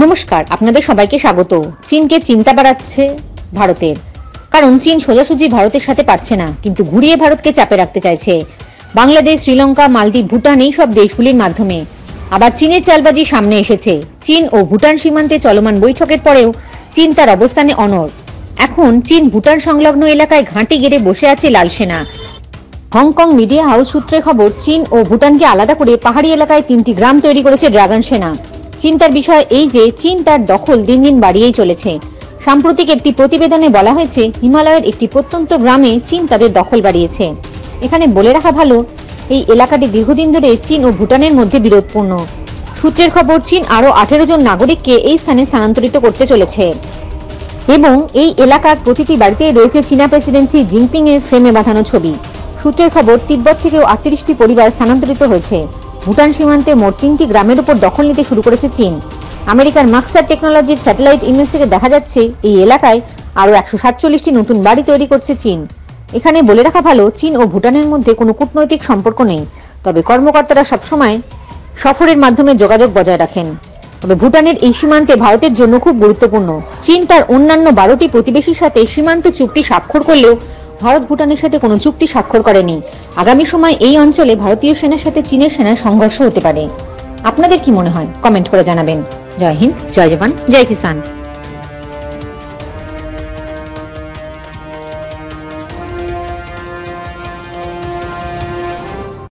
নমস্কার, আপনাদের সবাইকে স্বাগত। চীনকে চিন্তা বাড়াচ্ছে ভারতের, কারণ চীন সোজাসুজি ভারতের সাথে পারছে না, কিন্তু ঘুরিয়ে ভারতকে চাপে রাখতে চাইছে। বাংলাদেশ, শ্রীলঙ্কা, মালদ্বীপ, ভুটান এই সব দেশগুলির মাধ্যমে। আবার চীনের চালবাজি সামনে এসেছে। চীন ও ভুটান সীমান্তে চলমান বৈঠকের পরেও চীন তার অবস্থানে অনড়। এখন চীন ভুটান সংলগ্ন এলাকায় ঘাঁটি গেড়ে বসে আছে লাল সেনা। হংকং মিডিয়া হাউস সূত্রে খবর, চীন ও ভুটানকে আলাদা করে পাহাড়ি এলাকায় 3টি গ্রাম তৈরি করেছে ড্রাগন সেনা। চিন্তার বিষয় এই যে চীন তার দখল দিন দিন বাড়িয়েই চলেছে। সাম্প্রতিক একটি প্রতিবেদনে বলা হয়েছে, হিমালয়ের একটি প্রত্যন্ত গ্রামে চীন তাদের দখল বাড়িয়েছে। এখানে বলে রাখা ভালো, এই এলাকাটি দীর্ঘদিন ধরে চীন ও ভুটানের মধ্যে বিরোধপূর্ণ। সূত্রের খবর, চীন আরও 18 জন নাগরিককে এই স্থানে স্থানান্তরিত করতে চলেছে এবং এই এলাকার প্রতিটি বাড়িতেই রয়েছে চীনা প্রেসিডেন্ট শি জিনপিং এর ফ্রেমে বাঁধানো ছবি। সূত্রের খবর, তিব্বত থেকেও 38টি পরিবার স্থানান্তরিত হয়েছে। ভুটান সীমান্তে মোট 3টি গ্রামের উপর দখল নিতে শুরু করেছে চীন। আমেরিকার মাক্সার টেকনোলজির স্যাটেলাইট ইমেজ থেকে দেখা যাচ্ছে, এই এলাকায় আরও 147টি নতুন বাড়ি তৈরি করছে চীন। এখানে বলে রাখা ভালো, চীন ও ভুটানের মধ্যে কোনো কূটনৈতিক সম্পর্ক নেই, তবে কর্মকর্তারা সবসময় সফরের মাধ্যমে যোগাযোগ বজায় রাখেন। তবে ভুটানের এই সীমান্তে ভারতের জন্য খুব গুরুত্বপূর্ণ। চীন তার অন্যান্য 12টি প্রতিবেশীর সাথে সীমান্ত চুক্তি স্বাক্ষর করলেও ভারত ভুটানের সাথে কোনো চুক্তি স্বাক্ষর করেনি। আগামী সময় এই অঞ্চলে ভারতীয় সেনার সাথে চীনের সেনার সংঘর্ষ হতে পারে। আপনাদের কি মনে হয়? কমেন্ট করে জানাবেন। জয় হিন্দ, জয় জওয়ান, জয় কিষান।